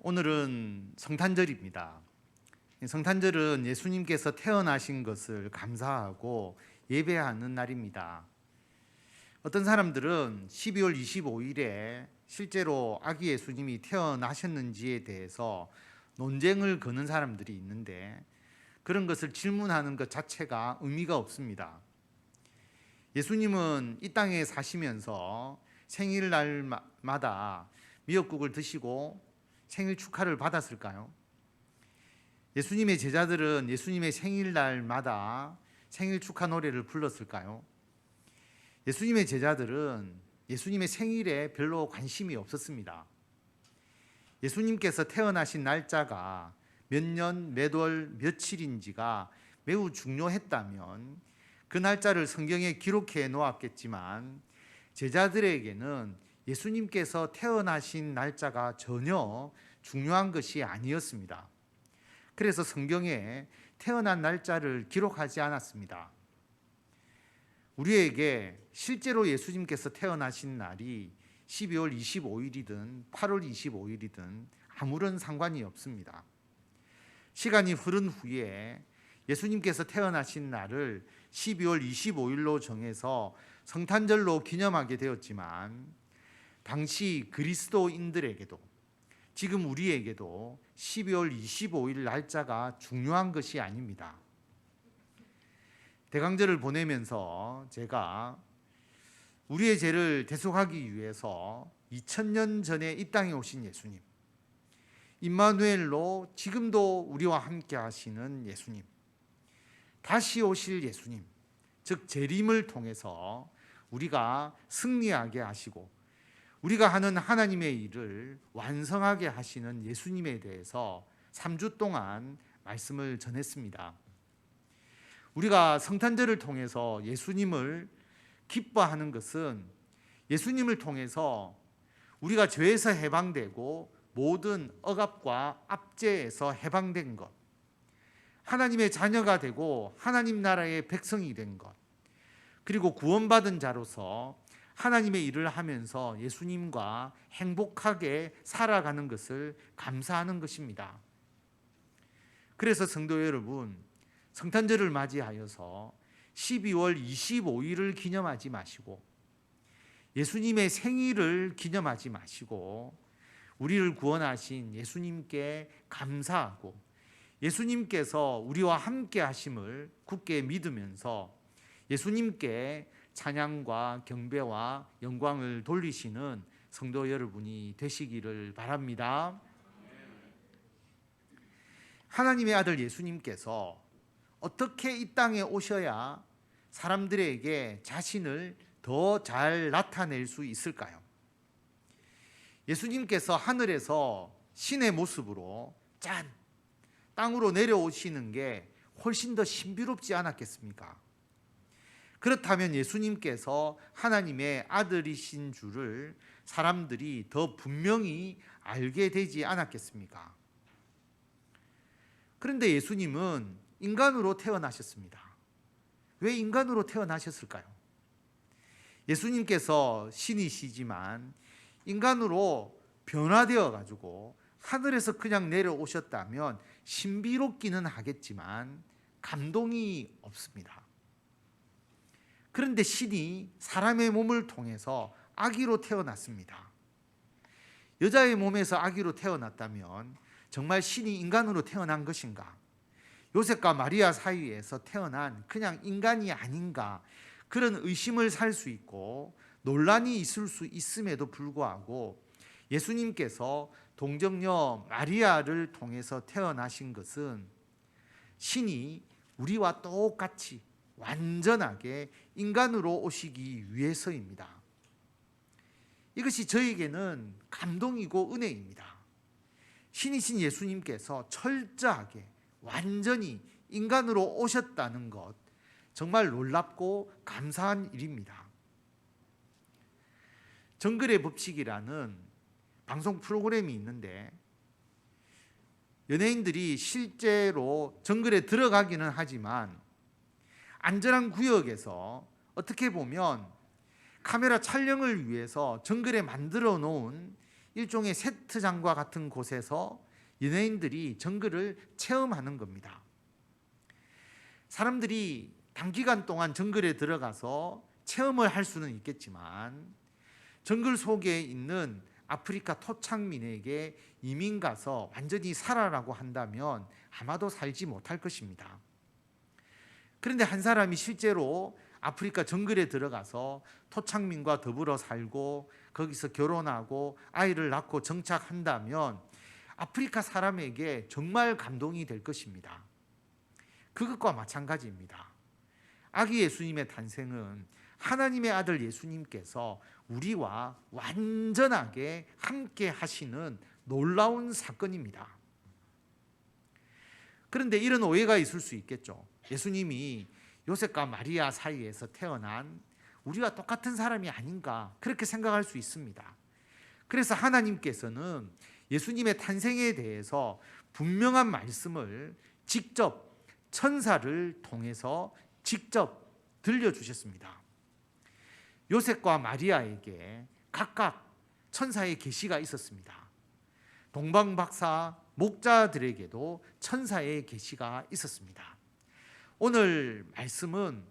오늘은 성탄절입니다. 성탄절은 예수님께서 태어나신 것을 감사하고 예배하는 날입니다. 어떤 사람들은 12월 25일에 실제로 아기 예수님이 태어나셨는지에 대해서 논쟁을 거는 사람들이 있는데, 그런 것을 질문하는 것 자체가 의미가 없습니다. 예수님은 이 땅에 사시면서 생일날마다 미역국을 드시고 생일 축하를 받았을까요? 예수님의 제자들은 예수님의 생일날마다 생일 축하 노래를 불렀을까요? 예수님의 제자들은 예수님의 생일에 별로 관심이 없었습니다. 예수님께서 태어나신 날짜가 몇 년, 몇 월, 며칠인지가 매우 중요했다면 그 날짜를 성경에 기록해 놓았겠지만, 제자들에게는 예수님께서 태어나신 날짜가 전혀 중요한 것이 아니었습니다. 그래서 성경에 태어난 날짜를 기록하지 않았습니다. 우리에게 실제로 예수님께서 태어나신 날이 12월 25일이든 8월 25일이든 아무런 상관이 없습니다. 시간이 흐른 후에 예수님께서 태어나신 날을 12월 25일로 정해서 성탄절로 기념하게 되었지만, 당시 그리스도인들에게도 지금 우리에게도 12월 25일 날짜가 중요한 것이 아닙니다. 대강절을 보내면서 제가 우리의 죄를 대속하기 위해서 2000년 전에 이 땅에 오신 예수님, 임마누엘로 지금도 우리와 함께 하시는 예수님, 다시 오실 예수님, 즉 재림을 통해서 우리가 승리하게 하시고 우리가 하는 하나님의 일을 완성하게 하시는 예수님에 대해서 3주 동안 말씀을 전했습니다. 우리가 성탄절을 통해서 예수님을 기뻐하는 것은 예수님을 통해서 우리가 죄에서 해방되고 모든 억압과 압제에서 해방된 것, 하나님의 자녀가 되고 하나님 나라의 백성이 된 것, 그리고 구원받은 자로서 하나님의 일을 하면서 예수님과 행복하게 살아가는 것을 감사하는 것입니다. 그래서 성도 여러분, 성탄절을 맞이하여서 12월 25일을 기념하지 마시고 예수님의 생일을 기념하지 마시고 우리를 구원하신 예수님께 감사하고 예수님께서 우리와 함께 하심을 굳게 믿으면서 예수님께 찬양과 경배와 영광을 돌리시는 성도 여러분이 되시기를 바랍니다. 하나님의 아들 예수님께서 어떻게 이 땅에 오셔야 사람들에게 자신을 더 잘 나타낼 수 있을까요? 예수님께서 하늘에서 신의 모습으로 땅으로 내려오시는 게 훨씬 더 신비롭지 않았겠습니까? 그렇다면 예수님께서 하나님의 아들이신 줄을 사람들이 더 분명히 알게 되지 않았겠습니까? 그런데 예수님은 인간으로 태어나셨습니다. 왜 인간으로 태어나셨을까요? 예수님께서 신이시지만 인간으로 변화되어 가지고 하늘에서 그냥 내려오셨다면 신비롭기는 하겠지만 감동이 없습니다. 그런데 신이 사람의 몸을 통해서 아기로 태어났습니다. 여자의 몸에서 아기로 태어났다면 정말 신이 인간으로 태어난 것인가? 요셉과 마리아 사이에서 태어난 그냥 인간이 아닌가? 그런 의심을 살 수 있고 논란이 있을 수 있음에도 불구하고 예수님께서 동정녀 마리아를 통해서 태어나신 것은 신이 우리와 똑같이 완전하게 인간으로 오시기 위해서입니다. 이것이 저에게는 감동이고 은혜입니다. 신이신 예수님께서 철저하게 완전히 인간으로 오셨다는 것, 정말 놀랍고 감사한 일입니다. 정글의 법칙이라는 방송 프로그램이 있는데, 연예인들이 실제로 정글에 들어가기는 하지만 안전한 구역에서 어떻게 보면 카메라 촬영을 위해서 정글에 만들어 놓은 일종의 세트장과 같은 곳에서 연예인들이 정글을 체험하는 겁니다. 사람들이 단기간 동안 정글에 들어가서 체험을 할 수는 있겠지만 정글 속에 있는 아프리카 토착민에게 이민 가서 완전히 살아라고 한다면 아마도 살지 못할 것입니다. 그런데 한 사람이 실제로 아프리카 정글에 들어가서 토착민과 더불어 살고 거기서 결혼하고 아이를 낳고 정착한다면 아프리카 사람에게 정말 감동이 될 것입니다. 그것과 마찬가지입니다. 아기 예수님의 탄생은 하나님의 아들 예수님께서 우리와 완전하게 함께 하시는 놀라운 사건입니다. 그런데 이런 오해가 있을 수 있겠죠. 예수님이 요셉과 마리아 사이에서 태어난 우리와 똑같은 사람이 아닌가 그렇게 생각할 수 있습니다. 그래서 하나님께서는 예수님의 탄생에 대해서 분명한 말씀을 직접 천사를 통해서 직접 들려주셨습니다. 요셉과 마리아에게 각각 천사의 계시가 있었습니다. 동방박사 목자들에게도 천사의 계시가 있었습니다. 오늘 말씀은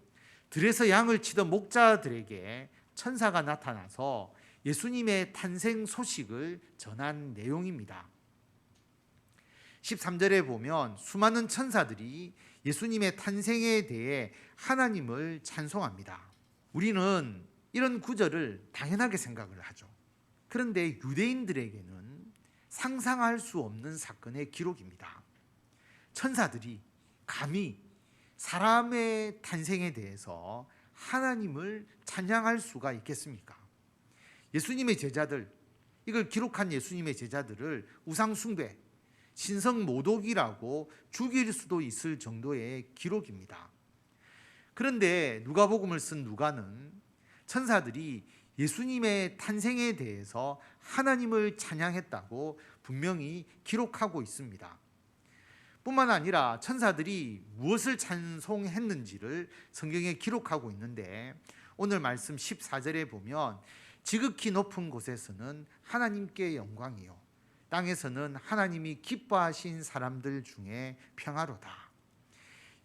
들에서 양을 치던 목자들에게 천사가 나타나서 예수님의 탄생 소식을 전한 내용입니다. 13절에 보면 수많은 천사들이 예수님의 탄생에 대해 하나님을 찬송합니다. 우리는 이런 구절을 당연하게 생각을 하죠. 그런데 유대인들에게는 상상할 수 없는 사건의 기록입니다. 천사들이 감히 사람의 탄생에 대해서 하나님을 찬양할 수가 있겠습니까? 예수님의 제자들, 이걸 기록한 예수님의 제자들을 우상숭배, 신성모독이라고 죽일 수도 있을 정도의 기록입니다. 그런데 누가복음을 쓴 누가는 천사들이 예수님의 탄생에 대해서 하나님을 찬양했다고 분명히 기록하고 있습니다. 뿐만 아니라 천사들이 무엇을 찬송했는지를 성경에 기록하고 있는데 오늘 말씀 14절에 보면 지극히 높은 곳에서는 하나님께 영광이요 땅에서는 하나님이 기뻐하신 사람들 중에 평화로다.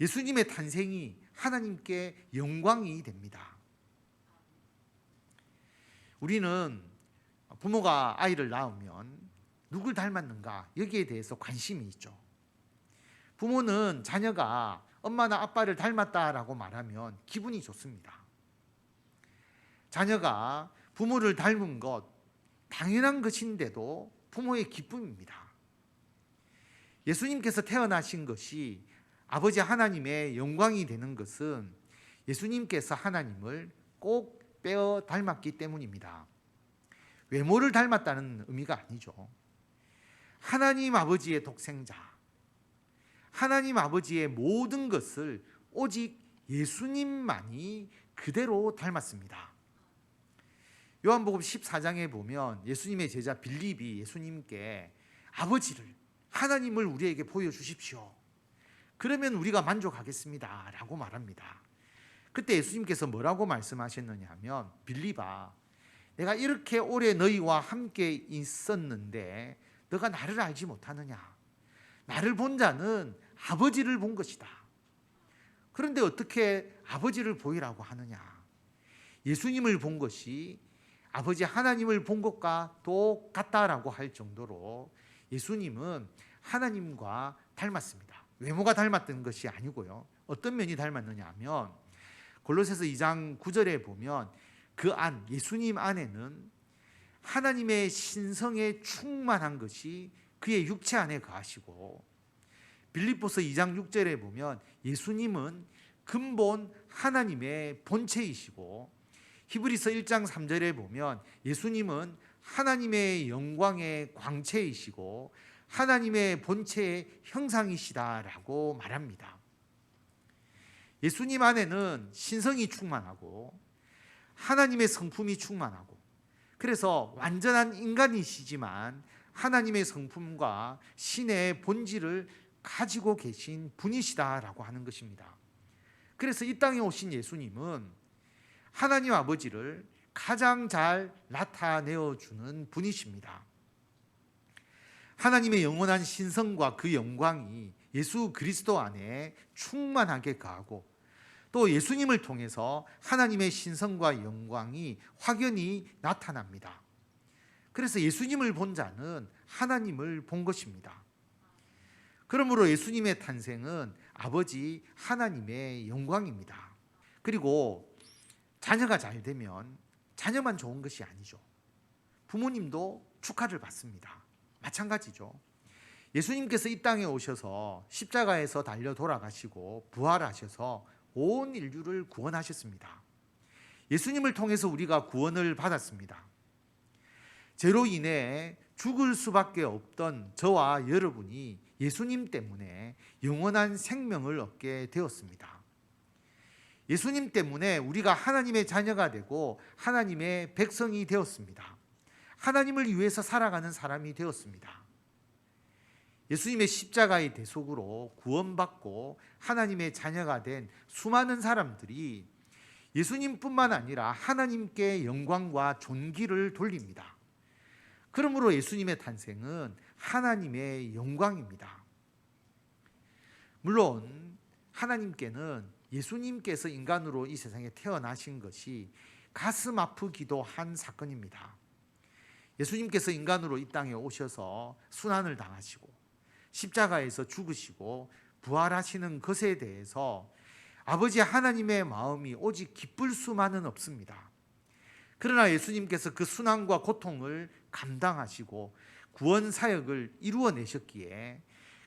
예수님의 탄생이 하나님께 영광이 됩니다. 우리는 부모가 아이를 낳으면 누굴 닮았는가 여기에 대해서 관심이 있죠. 부모는 자녀가 엄마나 아빠를 닮았다라고 말하면 기분이 좋습니다. 자녀가 부모를 닮은 것 당연한 것인데도 부모의 기쁨입니다. 예수님께서 태어나신 것이 아버지 하나님의 영광이 되는 것은 예수님께서 하나님을 꼭 빼어 닮았기 때문입니다. 외모를 닮았다는 의미가 아니죠. 하나님 아버지의 독생자, 하나님 아버지의 모든 것을 오직 예수님만이 그대로 닮았습니다. 요한복음 14장에 보면 예수님의 제자 빌립이 예수님께 아버지를, 하나님을 우리에게 보여주십시오. 그러면 우리가 만족하겠습니다 라고 말합니다. 그때 예수님께서 뭐라고 말씀하셨느냐 하면 빌립아, 내가 이렇게 오래 너희와 함께 있었는데 너가 나를 알지 못하느냐? 나를 본 자는 아버지를 본 것이다. 그런데 어떻게 아버지를 보이라고 하느냐? 예수님을 본 것이 아버지 하나님을 본 것과 똑같다라고 할 정도로 예수님은 하나님과 닮았습니다. 외모가 닮았던 것이 아니고요. 어떤 면이 닮았느냐 하면 골로새서 2장 9절에 보면 그 안, 예수님 안에는 하나님의 신성에 충만한 것이 그의 육체 안에 거하시고, 빌립보서 2장 6절에 보면 예수님은 근본 하나님의 본체이시고, 히브리서 1장 3절에 보면 예수님은 하나님의 영광의 광채이시고 하나님의 본체의 형상이시다라고 말합니다. 예수님 안에는 신성이 충만하고 하나님의 성품이 충만하고, 그래서 완전한 인간이시지만 하나님의 성품과 신의 본질을 가지고 계신 분이시다라고 하는 것입니다. 그래서 이 땅에 오신 예수님은 하나님 아버지를 가장 잘 나타내어 주는 분이십니다. 하나님의 영원한 신성과 그 영광이 예수 그리스도 안에 충만하게 거하고, 또 예수님을 통해서 하나님의 신성과 영광이 확연히 나타납니다. 그래서 예수님을 본 자는 하나님을 본 것입니다. 그러므로 예수님의 탄생은 아버지 하나님의 영광입니다. 그리고 자녀가 잘 되면 자녀만 좋은 것이 아니죠. 부모님도 축하를 받습니다. 마찬가지죠. 예수님께서 이 땅에 오셔서 십자가에서 달려 돌아가시고 부활하셔서 온 인류를 구원하셨습니다. 예수님을 통해서 우리가 구원을 받았습니다. 죄로 인해 죽을 수밖에 없던 저와 여러분이 예수님 때문에 영원한 생명을 얻게 되었습니다. 예수님 때문에 우리가 하나님의 자녀가 되고 하나님의 백성이 되었습니다. 하나님을 위해서 살아가는 사람이 되었습니다. 예수님의 십자가의 대속으로 구원받고 하나님의 자녀가 된 수많은 사람들이 예수님뿐만 아니라 하나님께 영광과 존귀를 돌립니다. 그러므로 예수님의 탄생은 하나님의 영광입니다. 물론 하나님께는 예수님께서 인간으로 이 세상에 태어나신 것이 가슴 아프기도 한 사건입니다. 예수님께서 인간으로 이 땅에 오셔서 순환을 당하시고 십자가에서 죽으시고 부활하시는 것에 대해서 아버지 하나님의 마음이 오직 기쁠 수만은 없습니다. 그러나 예수님께서 그 순환과 고통을 감당하시고 구원 사역을 이루어내셨기에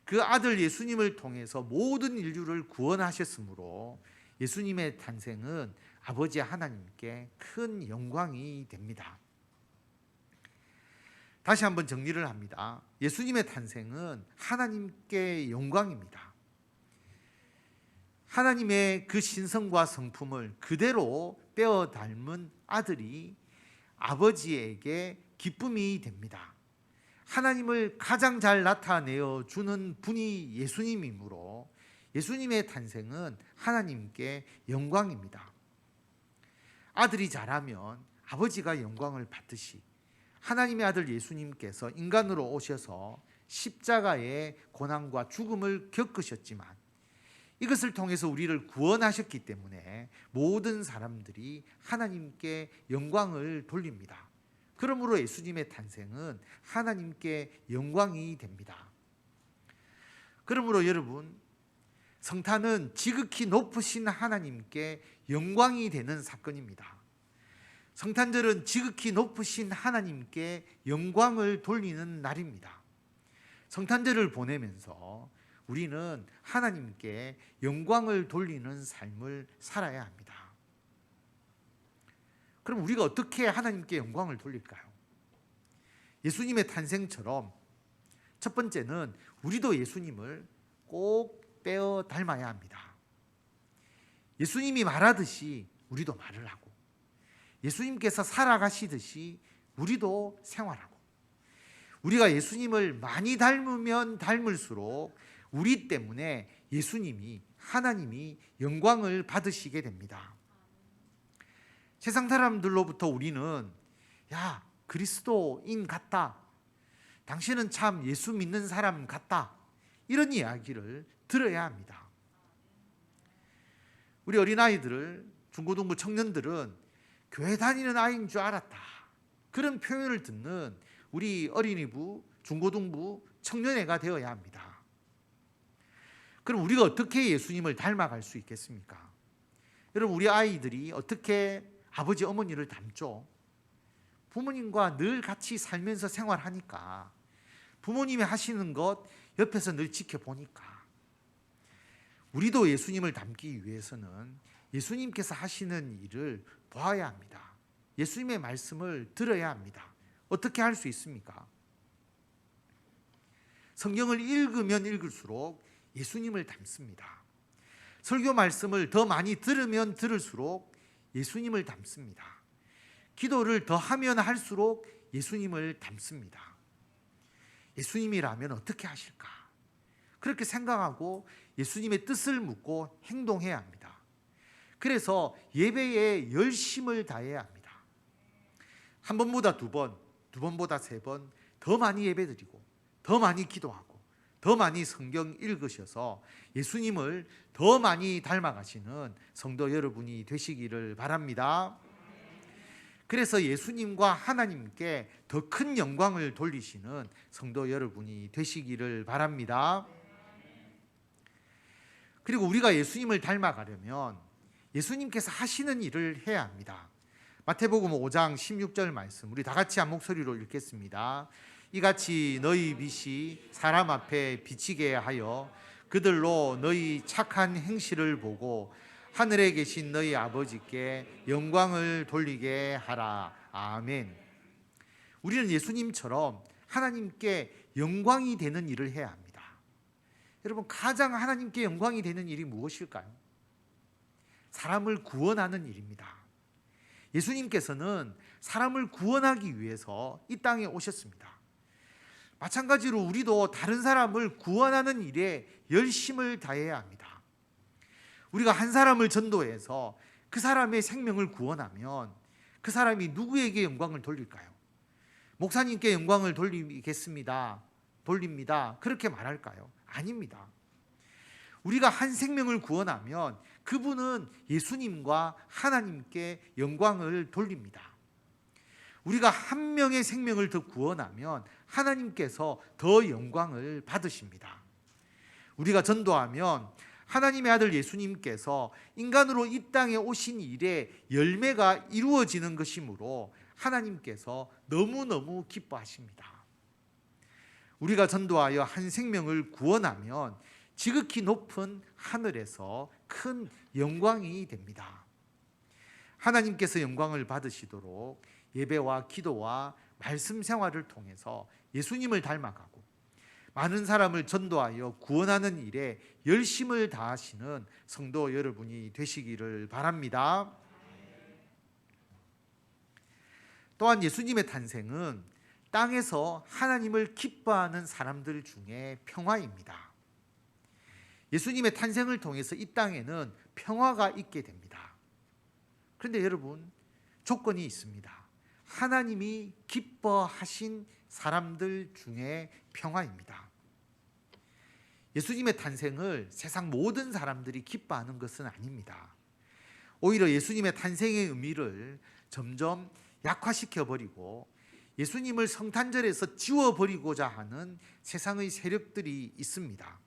그 아들 예수님을 통해서 모든 인류를 구원하셨으므로 예수님의 탄생은 아버지 하나님께 큰 영광이 됩니다. 다시 한번 정리를 합니다. 예수님의 탄생은 하나님께 영광입니다. 하나님의 그 신성과 성품을 그대로 빼어 닮은 아들이 아버지에게 기쁨이 됩니다. 하나님을 가장 잘 나타내어 주는 분이 예수님이므로 예수님의 탄생은 하나님께 영광입니다. 아들이 자라면 아버지가 영광을 받듯이 하나님의 아들 예수님께서 인간으로 오셔서 십자가의 고난과 죽음을 겪으셨지만 이것을 통해서 우리를 구원하셨기 때문에 모든 사람들이 하나님께 영광을 돌립니다. 그러므로 예수님의 탄생은 하나님께 영광이 됩니다. 그러므로 여러분, 성탄은 지극히 높으신 하나님께 영광이 되는 사건입니다. 성탄절은 지극히 높으신 하나님께 영광을 돌리는 날입니다. 성탄절을 보내면서 우리는 하나님께 영광을 돌리는 삶을 살아야 합니다. 그럼 우리가 어떻게 하나님께 영광을 돌릴까요? 예수님의 탄생처럼 첫 번째는 우리도 예수님을 꼭 빼어 닮아야 합니다. 예수님이 말하듯이 우리도 말을 하고 예수님께서 살아가시듯이 우리도 생활하고 우리가 예수님을 많이 닮으면 닮을수록 우리 때문에 예수님이 하나님이 영광을 받으시게 됩니다. 세상 사람들로부터 우리는 야, 그리스도인 같다. 당신은 참 예수 믿는 사람 같다. 이런 이야기를 들어야 합니다. 우리 어린아이들을 중고등부 청년들은 교회 다니는 아이인 줄 알았다. 그런 표현을 듣는 우리 어린이부, 중고등부 청년회가 되어야 합니다. 그럼 우리가 어떻게 예수님을 닮아갈 수 있겠습니까? 여러분, 우리 아이들이 어떻게 아버지 어머니를 닮죠? 부모님과 늘 같이 살면서 생활하니까 부모님이 하시는 것 옆에서 늘 지켜보니까 우리도 예수님을 닮기 위해서는 예수님께서 하시는 일을 봐야 합니다. 예수님의 말씀을 들어야 합니다. 어떻게 할 수 있습니까? 성경을 읽으면 읽을수록 예수님을 닮습니다. 설교 말씀을 더 많이 들으면 들을수록 예수님을 닮습니다. 기도를 더 하면 할수록 예수님을 닮습니다. 예수님이라면 어떻게 하실까? 그렇게 생각하고 예수님의 뜻을 묻고 행동해야 합니다. 그래서 예배에 열심을 다해야 합니다. 한 번보다 두 번, 두 번보다 세 번 더 많이 예배드리고 더 많이 기도하고 더 많이 성경 읽으셔서 예수님을 더 많이 닮아가시는 성도 여러분이 되시기를 바랍니다. 그래서 예수님과 하나님께 더 큰 영광을 돌리시는 성도 여러분이 되시기를 바랍니다. 그리고 우리가 예수님을 닮아가려면 예수님께서 하시는 일을 해야 합니다. 마태복음 5장 16절 말씀 우리 다 같이 한 목소리로 읽겠습니다. 이같이 너희 빛이 사람 앞에 비치게 하여 그들로 너희 착한 행실을 보고 하늘에 계신 너희 아버지께 영광을 돌리게 하라. 아멘. 우리는 예수님처럼 하나님께 영광이 되는 일을 해야 합니다. 여러분, 가장 하나님께 영광이 되는 일이 무엇일까요? 사람을 구원하는 일입니다. 예수님께서는 사람을 구원하기 위해서 이 땅에 오셨습니다. 마찬가지로 우리도 다른 사람을 구원하는 일에 열심을 다해야 합니다. 우리가 한 사람을 전도해서 그 사람의 생명을 구원하면 그 사람이 누구에게 영광을 돌릴까요? 목사님께 영광을 돌립니다. 그렇게 말할까요? 아닙니다. 우리가 한 생명을 구원하면 그분은 예수님과 하나님께 영광을 돌립니다. 우리가 한 명의 생명을 더 구원하면 하나님께서 더 영광을 받으십니다. 우리가 전도하면 하나님의 아들 예수님께서 인간으로 이 땅에 오신 일에 열매가 이루어지는 것이므로 하나님께서 너무너무 기뻐하십니다. 우리가 전도하여 한 생명을 구원하면 지극히 높은 하늘에서 큰 영광이 됩니다. 하나님께서 영광을 받으시도록 예배와 기도와 말씀 생활을 통해서 예수님을 닮아가고 많은 사람을 전도하여 구원하는 일에 열심을 다하시는 성도 여러분이 되시기를 바랍니다. 또한 예수님의 탄생은 땅에서 하나님을 기뻐하는 사람들 중에 평화입니다. 예수님의 탄생을 통해서 이 땅에는 평화가 있게 됩니다. 그런데 여러분, 조건이 있습니다. 하나님이 기뻐하신 사람들 중에 평화입니다. 예수님의 탄생을 세상 모든 사람들이 기뻐하는 것은 아닙니다. 오히려 예수님의 탄생의 의미를 점점 약화시켜버리고 예수님을 성탄절에서 지워버리고자 하는 세상의 세력들이 있습니다.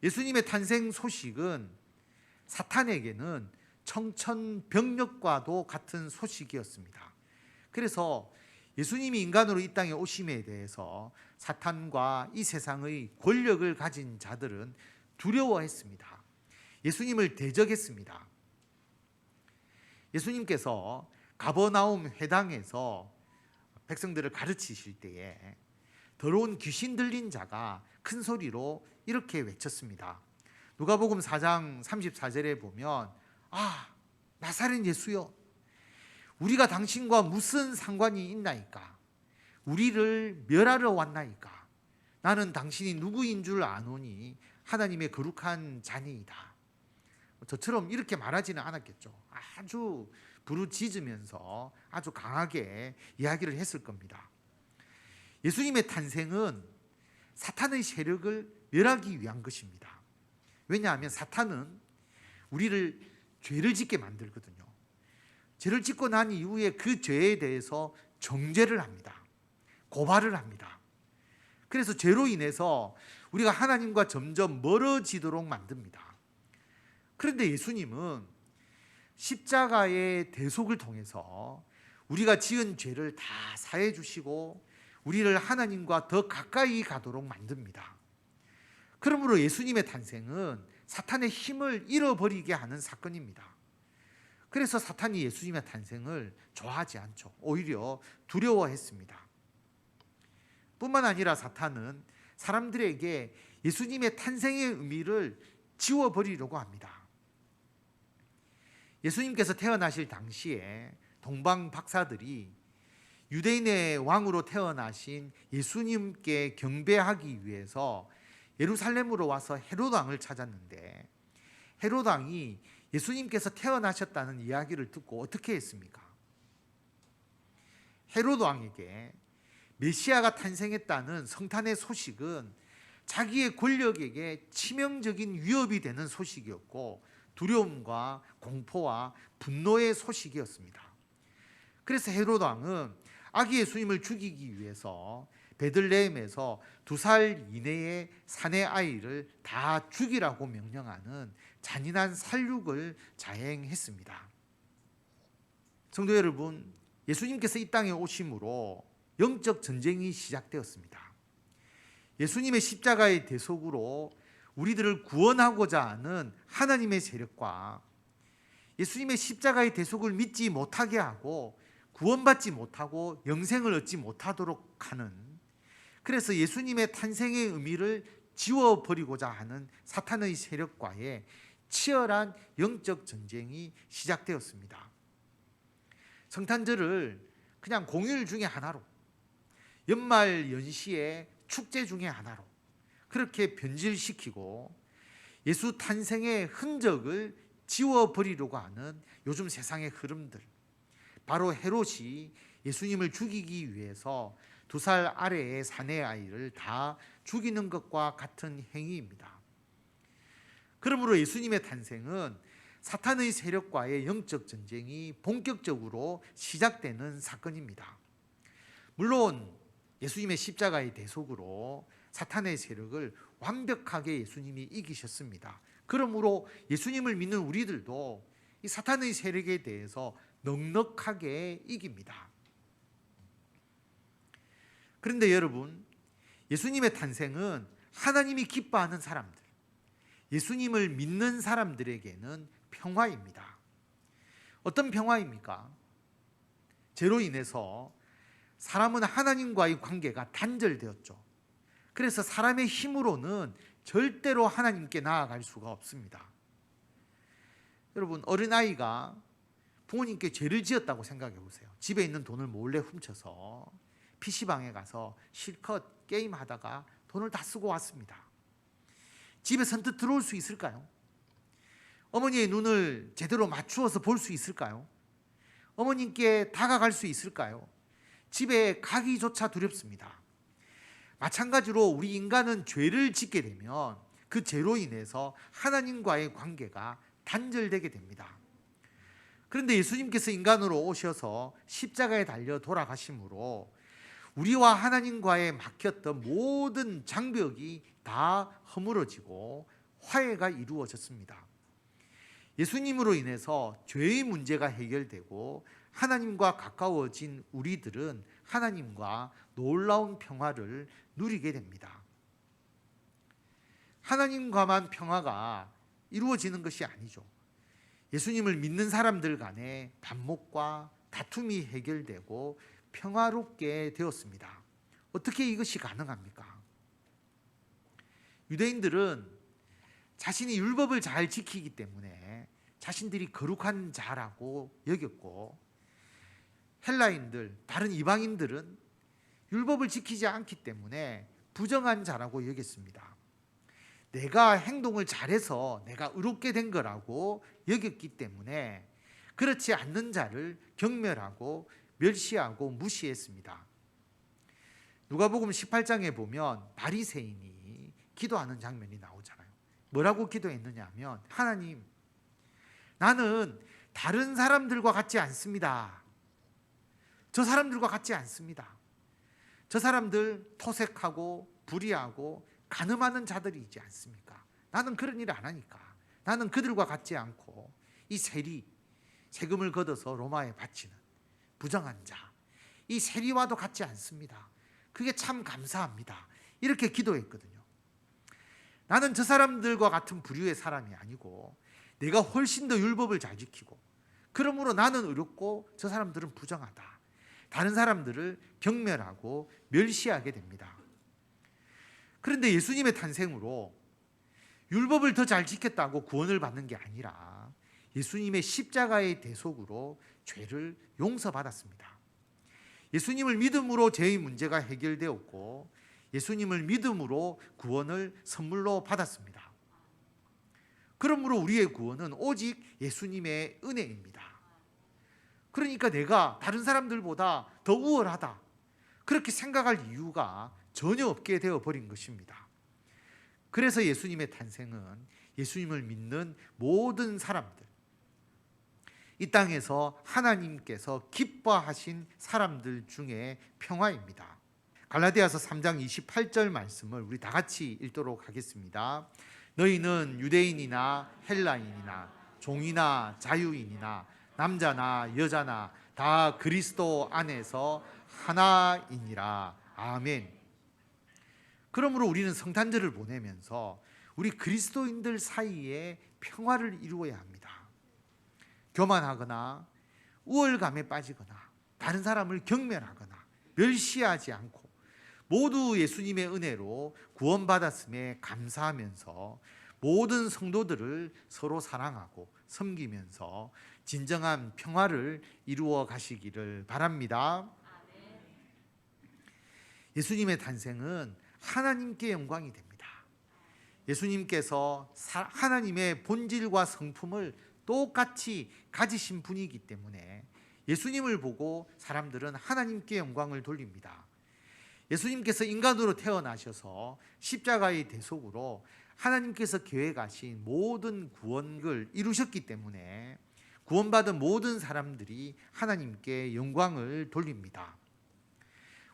예수님의 탄생 소식은 사탄에게는 청천벽력과도 같은 소식이었습니다. 그래서 예수님이 인간으로 이 땅에 오심에 대해서 사탄과 이 세상의 권력을 가진 자들은 두려워했습니다. 예수님을 대적했습니다. 예수님께서 가버나움 회당에서 백성들을 가르치실 때에 더러운 귀신 들린 자가 큰 소리로 이렇게 외쳤습니다. 누가복음 4장 34절에 보면 나사렛 예수여, 우리가 당신과 무슨 상관이 있나이까? 우리를 멸하러 왔나이까? 나는 당신이 누구인 줄 아노니 하나님의 거룩한 자니이다. 저처럼 이렇게 말하지는 않았겠죠. 아주 부르짖으면서 아주 강하게 이야기를 했을 겁니다. 예수님의 탄생은 사탄의 세력을 멸하기 위한 것입니다. 왜냐하면 사탄은 우리를 죄를 짓게 만들거든요. 죄를 짓고 난 이후에 그 죄에 대해서 정죄를 합니다. 고발을 합니다. 그래서 죄로 인해서 우리가 하나님과 점점 멀어지도록 만듭니다. 그런데 예수님은 십자가의 대속을 통해서 우리가 지은 죄를 다 사해 주시고 우리를 하나님과 더 가까이 가도록 만듭니다. 그러므로 예수님의 탄생은 사탄의 힘을 잃어버리게 하는 사건입니다. 그래서 사탄이 예수님의 탄생을 좋아하지 않죠. 오히려 두려워했습니다. 뿐만 아니라 사탄은 사람들에게 예수님의 탄생의 의미를 지워버리려고 합니다. 예수님께서 태어나실 당시에 동방 박사들이 유대인의 왕으로 태어나신 예수님께 경배하기 위해서 예루살렘으로 와서 헤롯 왕을 찾았는데 헤롯 왕이 예수님께서 태어나셨다는 이야기를 듣고 어떻게 했습니까? 헤롯 왕에게 메시아가 탄생했다는 성탄의 소식은 자기의 권력에게 치명적인 위협이 되는 소식이었고 두려움과 공포와 분노의 소식이었습니다. 그래서 헤롯 왕은 아기 예수님을 죽이기 위해서 베들레헴에서 2살 이내의 사내 아이를 다 죽이라고 명령하는 잔인한 살육을 자행했습니다. 성도 여러분, 예수님께서 이 땅에 오심으로 영적 전쟁이 시작되었습니다. 예수님의 십자가의 대속으로 우리들을 구원하고자 하는 하나님의 세력과 예수님의 십자가의 대속을 믿지 못하게 하고 구원받지 못하고 영생을 얻지 못하도록 하는, 그래서 예수님의 탄생의 의미를 지워버리고자 하는 사탄의 세력과의 치열한 영적 전쟁이 시작되었습니다. 성탄절을 그냥 공휴일 중에 하나로, 연말 연시의 축제 중에 하나로 그렇게 변질시키고 예수 탄생의 흔적을 지워버리려고 하는 요즘 세상의 흐름들, 바로 헤롯이 예수님을 죽이기 위해서 2살 아래의 사내 아이를 다 죽이는 것과 같은 행위입니다. 그러므로 예수님의 탄생은 사탄의 세력과의 영적 전쟁이 본격적으로 시작되는 사건입니다. 물론 예수님의 십자가의 대속으로 사탄의 세력을 완벽하게 예수님이 이기셨습니다. 그러므로 예수님을 믿는 우리들도 이 사탄의 세력에 대해서 넉넉하게 이깁니다. 그런데 여러분, 예수님의 탄생은 하나님이 기뻐하는 사람들, 예수님을 믿는 사람들에게는 평화입니다. 어떤 평화입니까? 죄로 인해서 사람은 하나님과의 관계가 단절되었죠. 그래서 사람의 힘으로는 절대로 하나님께 나아갈 수가 없습니다. 여러분, 어린아이가 부모님께 죄를 지었다고 생각해 보세요. 집에 있는 돈을 몰래 훔쳐서 PC방에 가서 실컷 게임하다가 돈을 다 쓰고 왔습니다. 집에 선뜻 들어올 수 있을까요? 어머니의 눈을 제대로 맞추어서 볼 수 있을까요? 어머님께 다가갈 수 있을까요? 집에 가기조차 두렵습니다. 마찬가지로 우리 인간은 죄를 짓게 되면 그 죄로 인해서 하나님과의 관계가 단절되게 됩니다. 그런데 예수님께서 인간으로 오셔서 십자가에 달려 돌아가심으로 우리와 하나님과의 막혔던 모든 장벽이 다 허물어지고 화해가 이루어졌습니다. 예수님으로 인해서 죄의 문제가 해결되고 하나님과 가까워진 우리들은 하나님과 놀라운 평화를 누리게 됩니다. 하나님과만 평화가 이루어지는 것이 아니죠. 예수님을 믿는 사람들 간의 반목과 다툼이 해결되고 평화롭게 되었습니다. 어떻게 이것이 가능합니까? 유대인들은 자신이 율법을 잘 지키기 때문에 자신들이 거룩한 자라고 여겼고, 헬라인들, 다른 이방인들은 율법을 지키지 않기 때문에 부정한 자라고 여겼습니다. 내가 행동을 잘해서 내가 의롭게 된 거라고 여겼기 때문에 그렇지 않는 자를 경멸하고 멸시하고 무시했습니다. 누가복음 18장에 보면 바리새인이 기도하는 장면이 나오잖아요. 뭐라고 기도했느냐 하면, 하나님, 나는 다른 사람들과 같지 않습니다. 저 사람들과 같지 않습니다. 저 사람들 토색하고 불의하고 간음하는 자들이지 않습니까? 나는 그런 일을 안 하니까. 나는 그들과 같지 않고 이 세금을 걷어서 로마에 바치는 부정한 자, 이 세리와도 같지 않습니다. 그게 참 감사합니다. 이렇게 기도했거든요. 나는 저 사람들과 같은 부류의 사람이 아니고 내가 훨씬 더 율법을 잘 지키고, 그러므로 나는 의롭고 저 사람들은 부정하다. 다른 사람들을 경멸하고 멸시하게 됩니다. 그런데 예수님의 탄생으로 율법을 더 잘 지켰다고 구원을 받는 게 아니라 예수님의 십자가의 대속으로 죄를 용서받았습니다. 예수님을 믿음으로 죄의 문제가 해결되었고, 예수님을 믿음으로 구원을 선물로 받았습니다. 그러므로 우리의 구원은 오직 예수님의 은혜입니다. 그러니까 내가 다른 사람들보다 더 우월하다, 그렇게 생각할 이유가 전혀 없게 되어 버린 것입니다. 그래서 예수님의 탄생은 예수님을 믿는 모든 사람들, 이 땅에서 하나님께서 기뻐하신 사람들 중에 평화입니다. 갈라디아서 3장 28절 말씀을 우리 다 같이 읽도록 하겠습니다. 너희는 유대인이나 헬라인이나 종이나 자유인이나 남자나 여자나 다 그리스도 안에서 하나이니라. 아멘. 그러므로 우리는 성탄절을 보내면서 우리 그리스도인들 사이에 평화를 이루어야 합니다. 교만하거나 우월감에 빠지거나 다른 사람을 경멸하거나 멸시하지 않고 모두 예수님의 은혜로 구원받았음에 감사하면서 모든 성도들을 서로 사랑하고 섬기면서 진정한 평화를 이루어 가시기를 바랍니다. 예수님의 탄생은 하나님께 영광이 됩니다. 예수님께서 하나님의 본질과 성품을 똑같이 가지신 분이기 때문에 예수님을 보고 사람들은 하나님께 영광을 돌립니다. 예수님께서 인간으로 태어나셔서 십자가의 대속으로 하나님께서 계획하신 모든 구원을 이루셨기 때문에 구원받은 모든 사람들이 하나님께 영광을 돌립니다.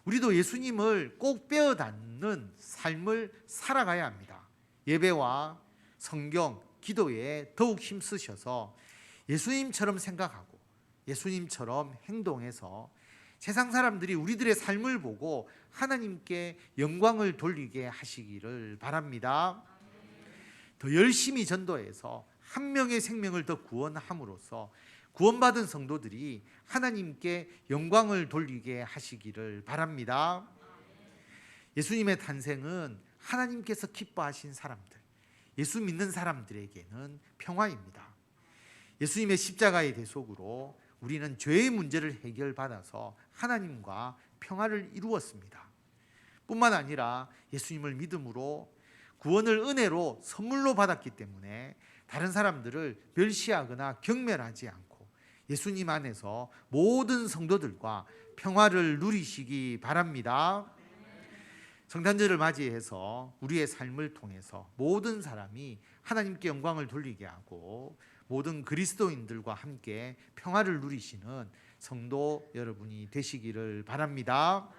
우리도 예수님을 꼭 빼어 닮는 삶을 살아가야 합니다. 예배와 성경, 기도에 더욱 힘쓰셔서 예수님처럼 생각하고 예수님처럼 행동해서 세상 사람들이 우리들의 삶을 보고 하나님께 영광을 돌리게 하시기를 바랍니다. 더 열심히 전도해서 한 명의 생명을 더 구원함으로써 구원받은 성도들이 하나님께 영광을 돌리게 하시기를 바랍니다. 예수님의 탄생은 하나님께서 기뻐하신 사람들, 예수 믿는 사람들에게는 평화입니다. 예수님의 십자가의 대속으로 우리는 죄의 문제를 해결받아서 하나님과 평화를 이루었습니다. 뿐만 아니라 예수님을 믿음으로 구원을 은혜로 선물로 받았기 때문에 다른 사람들을 멸시하거나 경멸하지 않고 예수님 안에서 모든 성도들과 평화를 누리시기 바랍니다. 성탄절을 맞이해서 우리의 삶을 통해서 모든 사람이 하나님께 영광을 돌리게 하고 모든 그리스도인들과 함께 평화를 누리시는 성도 여러분이 되시기를 바랍니다.